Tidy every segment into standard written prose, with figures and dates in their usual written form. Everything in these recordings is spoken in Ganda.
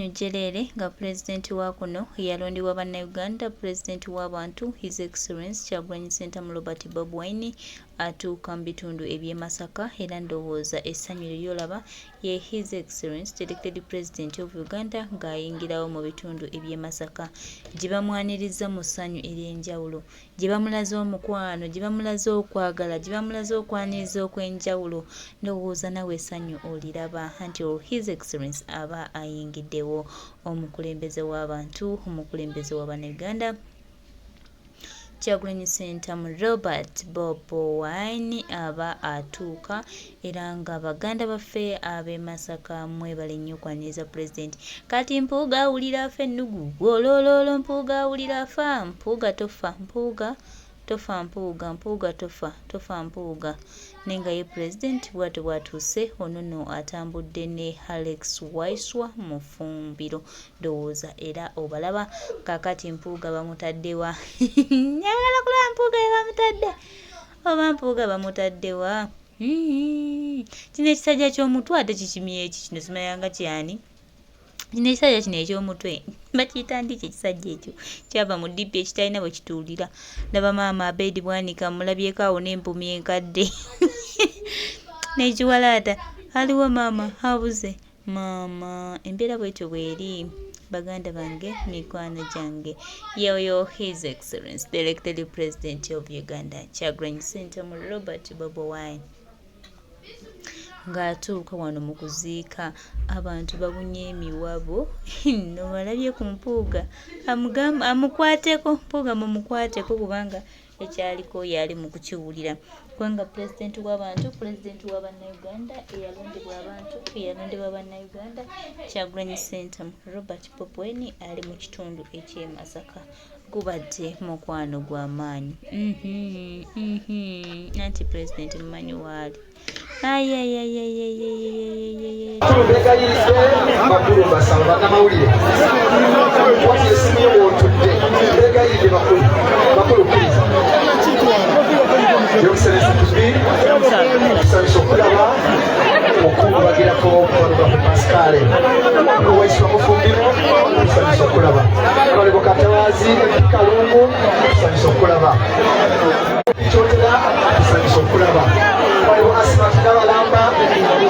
Nyerere nga President wa kuno yalondebwa bannayuganda President w'abantu His Excellency Kyagulanyi Ssentamu Robert Bobi Wine atuuka mu bitundu eby'e Masaka era ndowooza essanyu ly'olaba ye His Excellency Elected President of Uganda ng'ayingirawo mu bitundu eby'e Masaka gye bamwaniriza mu ssanyu ery'enjawulo gye bamulaze omukwano gye bamulaze okwagala gye bamulaze okwaniriza okw'enjawulo ndowooza nawe essanyu oliraba anti His Excellency aba ayingiddewo omukulembeze w'abantu omukulembeze w'Abannayuganda Kyagulanyi Ssentamu Robert Bobi Wine aba atuuka era nga baganda baffe ab'e Masaka mwebale nnyo okwaniriza President kati mpuuga awulira afa ennugu olololo mpuuga awulira afa mpuuga tofa mpuuga tofa mpuuga mpuuga tofa tofa mpuuga nenga ye President bw'atyo bw'atuuse ono nno atambudde ne Alex Waiswa mu ffumbiro ndowooza era obalaba kaakati mpuuga bamutaddewa nyagala kulaba mpuuga ye bamutadde oba mpuuga bamutaddewa kino ekisajja ky'omutwe ate kikimye eki kino simayanga kyani kino ekisajja kino eky'omutwe bakiyita ndi ekisajja ekyo kyava mu ddipi ekitalina bwe kituulira ndaba maama Abedi Bwanika mulabyeko awo n'empumi enkadde n'ekiwalaata aliwo maama abuze maama embeera bwetyo bweri baganda bange mikwano gyange yoyo His Excellency the Elected President of Uganda Kyagulanyi Ssentamu Robert Bobi Wine ng'atuuka wano mu kuziika abantu babunye emiwabo no balabye ku mpuuga amukwateko mpuuga mumukwateko kubanga ekyaliko yali mu kukiwulira kubanga President w'abantu President w'Abannayuganda eyalondebwa Abannayuganda Kyagulanyi Ssentamu Robert Bobi Wine ali mu kitundu eky'e Masaka gubadde mukwano gw'amaanyi anti President mumanyi waali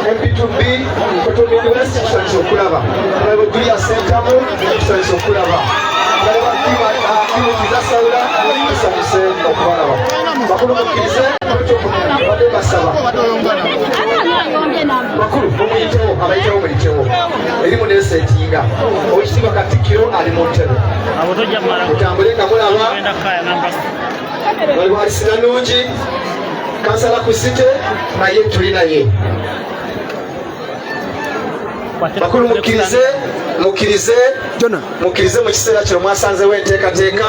MP2B, Kotomi University, kusanyisa okulaba. Kulaba Julia Ssentamu, kusanyisa okulaba. Kulaba Kimu Kizasawula, kusanyise okubalaba. Bakulu mukkirize, badde basaba. Bakulu mumuyitewo, abayitewo muyitewo. Erimu n'eseetinga. Owekitiibwa Katikkiro ali mu ntebe. Mutambule nga mulaba. Waliwo Alisina Nungi, kansala ku City, naye tuli naye. Bakulu mukkirize mu kiseera kino mwasanzewo enteekateeka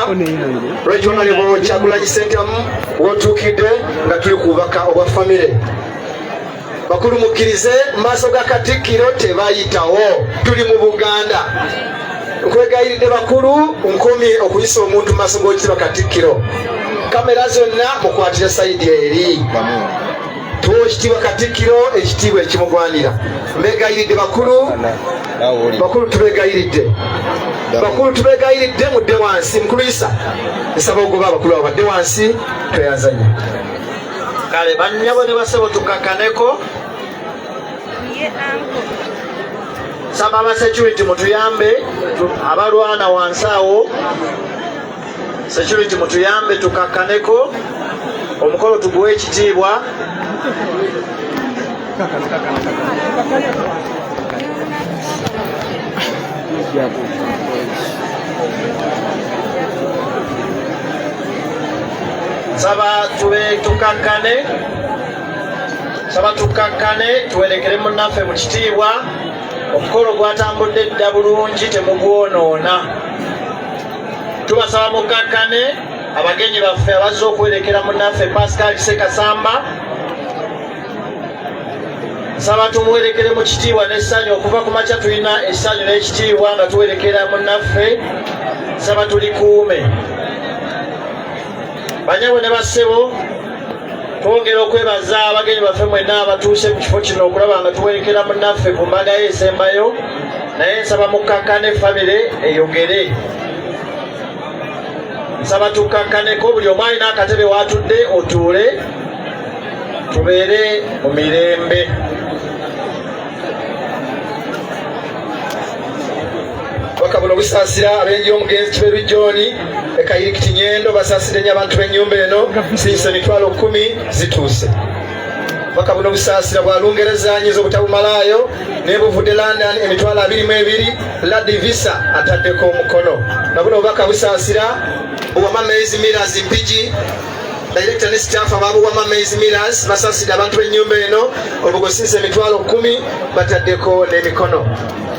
Regional Level Kyagulanyi Ssentamu w'otuukidde nga tuli ku bubaka obwa famire. Bakulu mukkirize mu maaso ga Katikkiro tebayitawo tuli mu Buganda. Nkwegayiridde bakulu nkomye okuyisa omuntu mu maaso g'Oweekitiibwa Katikkiro. Kamera zonna mukwatire sayidi eri. Tuwekitiibwa Katikkiro ekitiibwa ekimugwanira. Mbegayiridde bakulu tubegayiridde. Bakulu tubegayiridde mudde wansi Mukuluisa. Nsaba ogoba abakulu abo badde wansi tweyanzanya. Kale bannyabo ne basebo tukakkaneko. Saba aba security mutuyambe abalwana wansi awo. Security mutuyambe tukakkaneko. Omukolo tuguwe ekitiibwa. Saba tukakkane tuwerekere munnaffe mu kitiibwa. Omukolo gwatambudde dda bulungi temugwonoona. Tubasaba mukakkane abagenyi baffe abazze okuwerekera munnaffe Pascal Ssekasamba. Saba tumuwerekere mu kitiibwa n'essanyu okuva ku makya tulina essanyu n'ekitiibwa nga tuwerekera munnaffe. Saba tulikuume. Banyabo ne bassebo twongera okwebaza abagenyi baffe mwenna abatuuse mu kifo kino okulaba nga tuwerekera munnaffe ku mbaga ye esembayo naye nsaba mukakkane famire eyogere. Nsaba tukakkaneko buli omu alina akatebe watudde otuule tubeere mu mirembe. Wakabuno busaasira abengi omugenzi Kiberu John ekayirikiti Nyendo basaasire nnyo abantu b'ennyumba eno sinse emitwalo 10 zituuse. Wakabuno busaasira bwa Lungereza nyizo obutabumalayo ne buvudde London emitwalo 22 Ladi Visa ataddeko omukono. Nabuno obubaka busaasira Uwama Maize Millers Mpigi Director ne staff ababu Uwama Maize Millers basaasire abantu b'ennyumba eno obugosinse emitwalo 10 bataddeko n'emikono.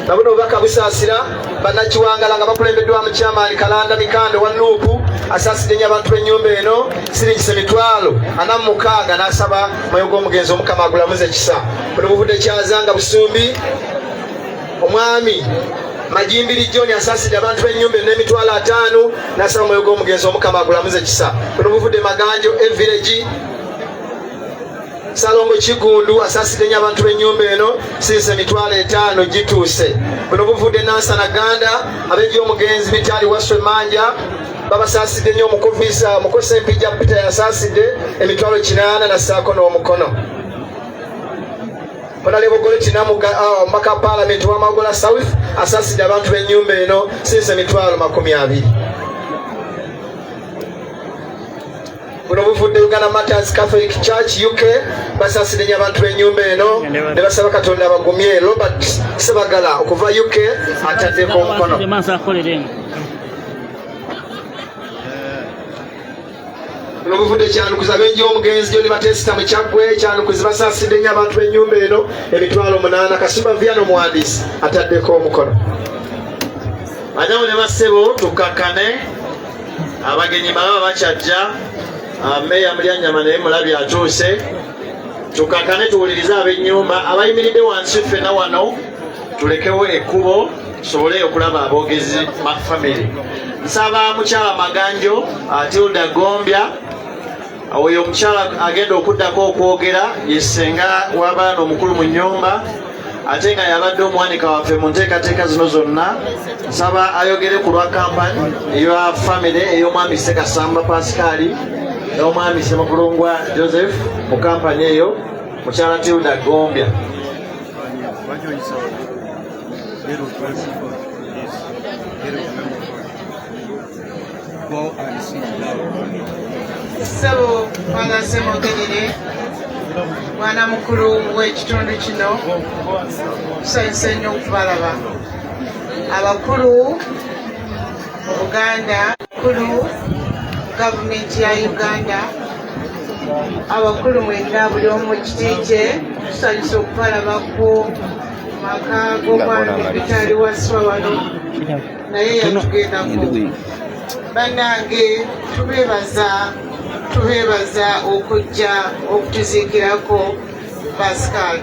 Nabuno obubaka busaasira Banakiwangala nga bakulembeddwa mu chairman Kalanda Mikando wa Nuupu asaasire nnyo abantu b'ennyumba eno siringise emitwalo 46 n'asaba Mayogo omugenzi Omukama agulamuze ekisa. Buno buvudde Kyazanga Busumbi omwami Majimbiri John asaasire abantu b'ennyumba eno n'emitwalo 5 n'asaba Mayogo omugenzi Omukama agulamuze ekisa. Buno buvudde Maganjo Village Salongo Kigundu asaasire nnyo abantu b'ennyumba eno sinse emitwalo 5 gituuse. Buno buvudde Nansana Ganda abengi omugenzi Bitali Waswe Manja babasaasire nnyo omukuvisa Mukose Mpija Peter yasaasire emitwalo 8 n'assaako n'omukono. Honorable Goleti Namuga Mbaka Parliament wa Magola South asaasire abantu b'ennyumba eno sinse emitwalo 20. Buno buvudde Uganda Matters Catholic Church UK basaasire nnyo abantu b'ennyumba eno ne basaba Katonda abagumye. Robert Sebagala okuva UK ataddeko omukono. Buno buvudde Kyanukuzi abengi omugenzi John Batesta mu Kyaggwe Kyanukuzi basaasire nnyo abantu b'ennyumba eno emitwalo 8. Kasimba Viano muwandiisi ataddeko omukono. Banyawo ne bassebo tukakkane abagenyi balaba bakyajja. Meya Mulyanyama naye mulabi atuuse. Tukakkane tuwulirize ab'ennyumba abayimiridde wansi ffenna wano tulekewo ekkubo tusobole okulaba aboogezi ba family. Nsaba mukyala Maganjo Tilda Gombya oyo omukyala agenda okuddako okwogera yesenga w'abaana omukulu mu nnyumba ate nga yabadde omuwanika waffe mu nteekateeka zino zonna. Nsaba ayogere ku lwa kampani eya family ey'omwami Ssekasamba Pascal n'omwami Ssemagulungwa Joseph mu kampani eyo mukyala Tilda Gombya. Sabo Mwana Semogerere mwana mukulu w'ekitundu kino tusanyuse nnyo okubalaba. Abakulu mu Buganda, abakulu gavumenti ya Uganda, abakulu mwenna buli omu mu kiti kye tusanyuse okubalaba ku maka g'omwami Bitali Waswa wano naye yatugendako. Bannange tubeebaza okujja okutuziikirako Pascal.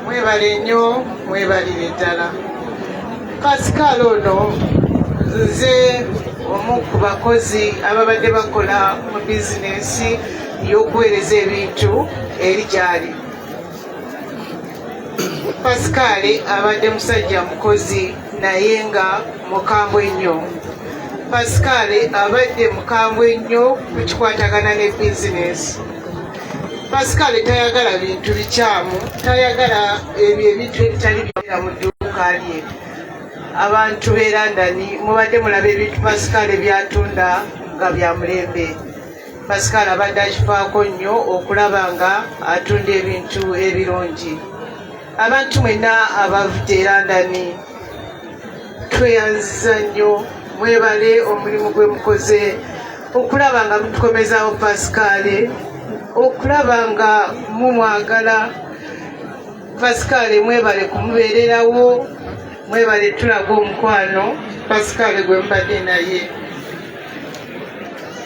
Mwebale nnyo, mwebalire ddala. Pascal ono nze omu ku bakozi ababadde bakola mu bizinesi y'okuweereza ebintu eri gy'ali. Pascal abadde musajja mukozi naye nga mukambwe nnyo. Pascal abadde mukambwe nnyo ku kikwatagana ne bizinesi. Pascal tayagala bintu bikyamu, tayagala ebyo ebintu ebitali bira mu dduuka lye. Abantu b'e London mubadde mulaba ebintu Pascal byatunda nga bya mulembe. Pascal abadde akifaako nnyo okulaba nga atunda ebintu ebirungi. Abantu mwenna abavudde e London tweyanziza nnyo, mwebale omulimu gwe mukoze okulaba nga mutukomezawo Pascal, okulaba nga mumwagala Pascal. Mwebale kumubeererawo, mwebale tulaga omukwano Pascal gwe mbadde naye.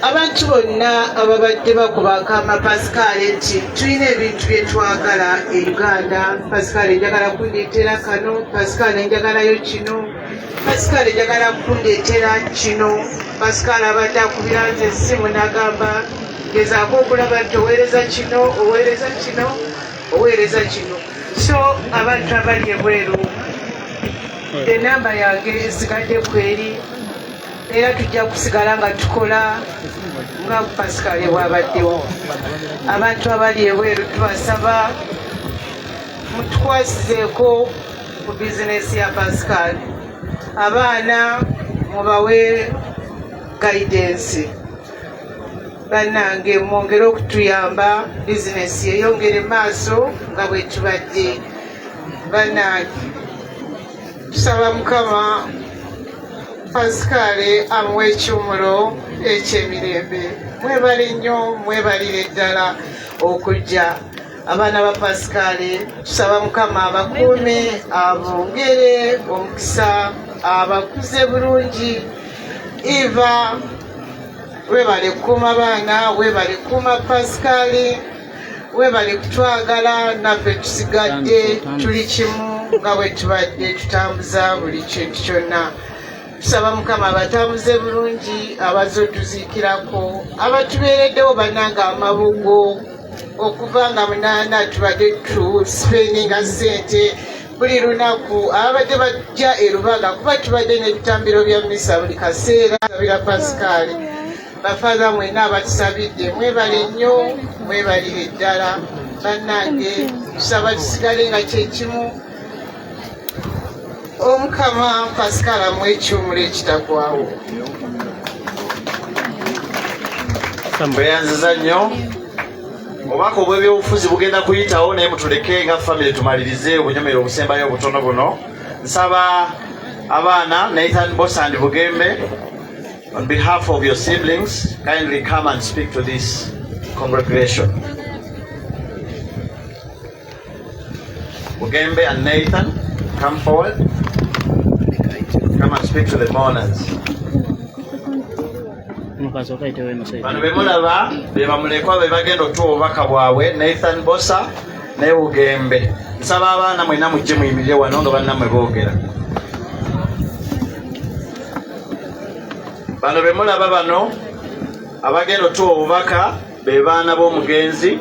Abantu bonna ababadde bakubaka ama Pascal nti tulina ebintu bye twagala e Uganda. Pascal njagala kundeetera kano, Pascal njagalayo kino, Pascal njagala kundeetera kino. Pascal abadde akubira nze essimu n'agamba gezaako okulaba nti oweereza kino, oweereza kino, oweereza kino. So abantu abali ebweru enamba yange esigadde kweri era tujja kusigala nga tukola nga Pascal bw'abaddewo. Abantu abali ebweru tubasaba mutukwasizeeko ku bizinesi ya Pascal. Abaana mubawe guidance. Bannange mwongere okutuyamba bizinesi eyongere maaso nga bwe tubadde. Bannange tusaba Mukama Pascal amuwe ekyumulo ekyemirembe. Mwebale nnyo, mwebalire ddala okujja. Abaana ba Pascal tusaba Mukama abakuume, abongere omukisa, abakuze bulungi. Eva webale kuuma baana, webale kuuma Pascal, webale kutwagala, naffe tusigadde tuli kimu nga bwe tubadde tutambuza buli kintu kyonna. Tusaba Mukama abatambuze bulungi, abazotuziikirako, abatubeereddewo bannanga amabugo okuva nga munaana tubadde tuspendinga ssente buli lunaku, ababadde bajja e Lubaga kuba tubadde n'ebitambiro bya mmisa buli kaseera. Sabira Pascal bafaza mwena abatusabidde mwebale nnyo, mwebalire ddala. Bannange tusaba tusigale nga kyekimu. Omukama Pascal amuwe ekyumulo ekitagwawo. Mbeyanziza nnyo. Obubaka obw'ebyobufuzi bugenda kuyitawo naye mutuleke nga family tumalirize obunyomero obusembayo obutono buno. Nsaba abaana Nathan Bossa and Bugembe, on behalf of your siblings, kindly come and speak to this congregation. Bugembe and Nathan, come forward. Come and speak to the mourners. Bano bemulaba bebamulekwa bebagenda otuwa obubaka bwabwe, Nathan Bossa ne Bugembe. Nsaba abaana mwena mujje muyimirire wano nga bannammwe boogera. Bano bemulaba bano abagenda otuwa obubaka be baana b'omugenzi.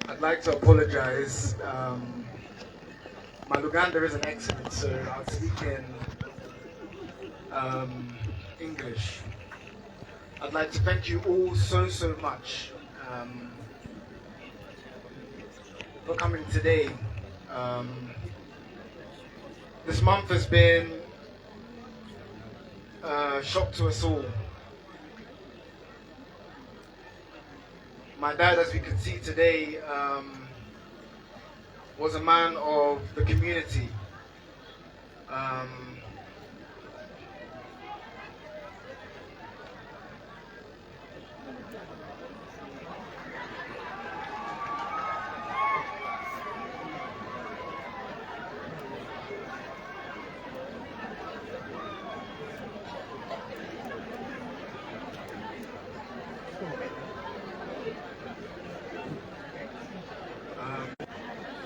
I'd like to apologize. My Luganda isn't excellent, so I'll speak in English. I'd like to thank you all so much for coming today. This month has been a shock to us all. My dad, as we can see today, was a man of the community.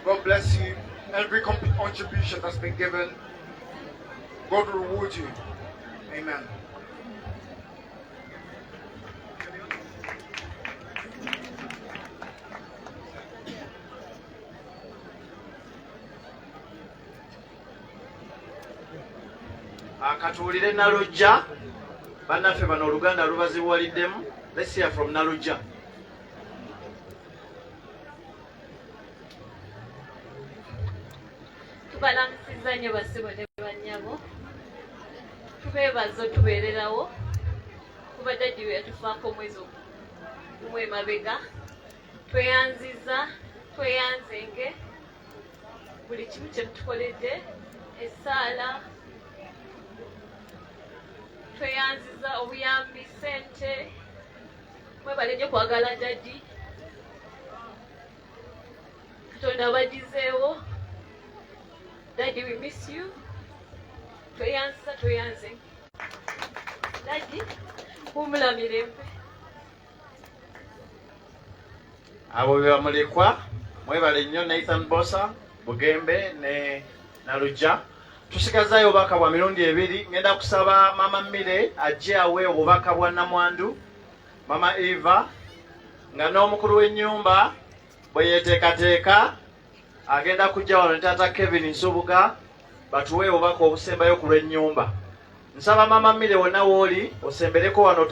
God bless you. Every contribution that's been given, God will reward you. Amen. Akatuulire Nalujja bannaffe bano oluganda lubazibuwaliddemu. Let's hear from Naluja. Tubalamusiza nnyo basibo ne bannyabo, tubeebaza otubeererawo kuba dadi we yatufaako omwezi gumwe emabega, tweyanziza tweyanzenge buli kimu kye tukoledde, essaala tweyanziza, obuyambi, ssente. Mwebale nnyo kwagala dadi, Katonda abadizeewo. Daddy, we miss you. Tweyanze. Daddy, humula mirembe. Abo be bamulekwa, mwebale nnyo Nathan Bosa, Bugembe ne Naluja. Tusikazaayo obubaka bwa mirundi ebiri. Ngenda kusaba Mama Mire ajje awe obubaka bwa Namwandu, Mama Eva, nga n'omukulu w'ennyumba bwe yeteekateeka agenda kujja wano ne Taata Kevin Nsubuga batuwe obubaka obusembayo ku lw'ennyumba. Nsaba Mama Mire wonna w'oli osembereko wano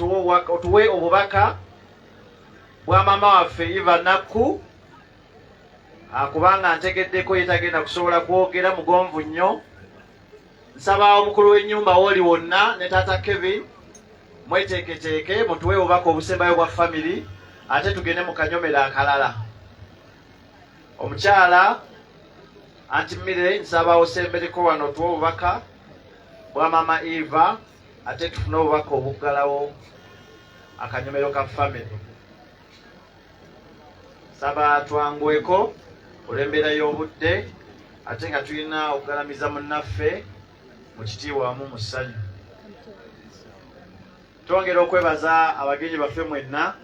otuwe obubaka bwa mama waffe Eva Nakku, kubanga ntegeddeko yetagenda kusobola kwogera, mugonvu nnyo. Nsaba omukulu w'ennyumba w'oli wonna ne Taata Kevin mweteeketeeke mutuwe obubaka obusembayo bwa family, ate tugende mu kanyomero akalala. Omukyala Anti Mire nsaba osembereko wano tuwe obubaka bwa Mama Eva, ate tufune obubaka obuggalawo akanyomero ka family. Saba twangweko olw'embeera y'obudde, ate nga tulina okugalamiza munnaffe mu kitiibwa wamu mu ssanyu. Twongera okwebaza abagenyi baffe mwenna,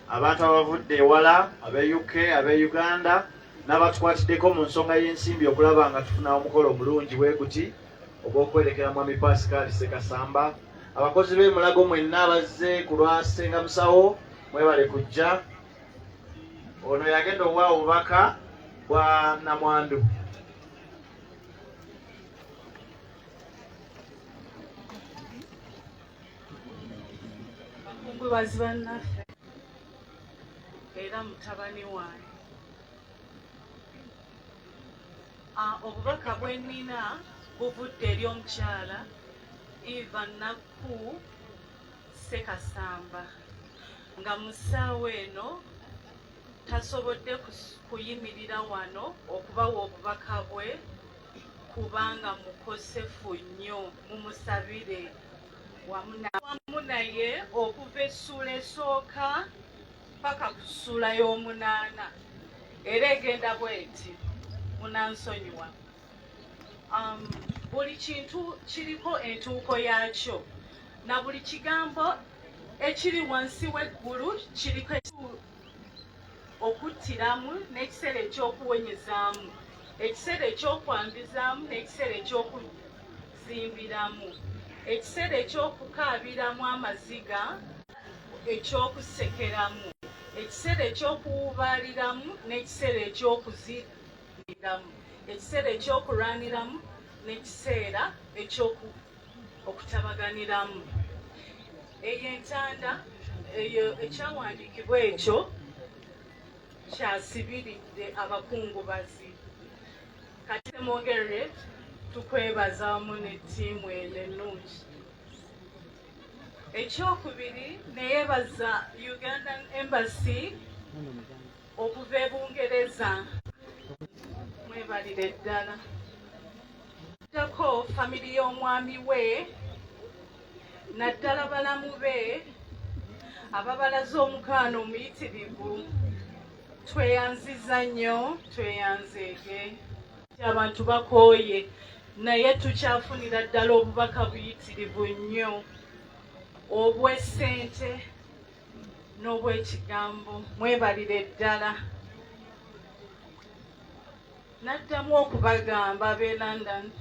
abantu abavudde ewala, ab'e UK, ab'e Uganda, n'abatukwatiddeko mu nsonga y'ensimbi okulaba nga tufuna omukolo omulungi bwe guti ogw'okwerekera Mwami Pascal Ssekasamba. Abakozi b'emulago mwenna abazze ku lwa Ssenga Musawo, mwebale kujja. Ono yagenda owa obubaka bwa Namwandu. Bakungubazi bannaffe era mutabani wange, obubaka bwe nnina buvudde eri omukyala Eva Nakku Ssekasamba nga mu ssaawa eno tasobodde kuyimirira wano okubawa obubaka bwe kubanga mukosefu nnyo, mumusabire wamu naye okuva essuula esooka paka ku ssuula y'omunaana, era egenda bweti munansonyiwa. Buli kintu kiriko entuuko yaakyo na buli kigambo ekiri wansi w'eggulu kiriko okuttiramu n'ekiseera eky'okuwonyezaamu, ekiseera ekyokwambizaamu n'ekiseera ekyokuzimbiramu, ekiseera ekyokukaabiramu amaziga, ekyokusekeramu, ekiseera ekyokuwuubaaliramu n'ekiseera ekyokuziriramu, ekiseera ekyokulwaniramu n'ekiseera okutabaganiramu. Eyo entanda eyo ekyawandiikibwa ekyo kyasibiridde abakungubazi. Kati mwongerere tukwebaza wamu n'ettiimu eno ennungi. Ekyokubiri neyeebaza Ugandan Embassy okuva e Bungereza, mwebalire ddala. Ddako famiri y'omwami we naddala balamu be ababalaze omukaano omuyitirivu. Tweyanziza nnyo, tweyanzeege. Abantu bakooye naye tukyafunira ddala obubaka buyitirivu nnyo obw'essente n'obw'ekigambo. Mwebalire ddala. Naddamu okubagamba ab'e London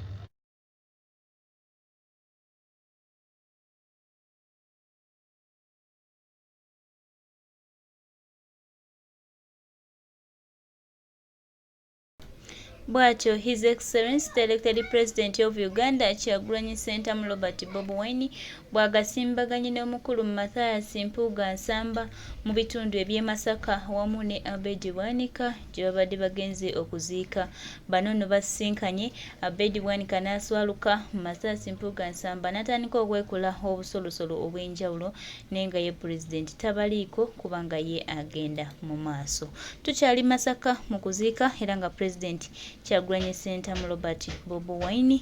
Bw'atyo His Excellency the elected President of Uganda Kyagulanyi Ssentamu Robert Bobi Wine bw'agasimbaganye n'omukulu Mathias Mpuuga Nsamba mu bitundu eby'e Masaka wamu ne Abedi Bwanika gye babadde bagenze okuziika. Bano no basisinkanye Abedi Bwanika n'aswaluka Mathias Mpuuga Nsamba n'atandika okwekula obusolosolo obw'enjawulo naye nga ye Pulezidenti tabaliiko kubanga ye agenda mu maaso. Tukyali Masaka mu kuziika era nga Pulezidenti Kyagulanyi Ssentamu Robert Bobi Wine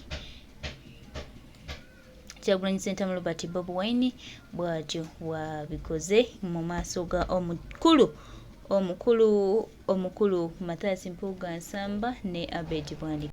bw'atyo bwabikoze mu maaso ga omukulu Mathias Mpuuga Nsamba ne Abedi Bwanika.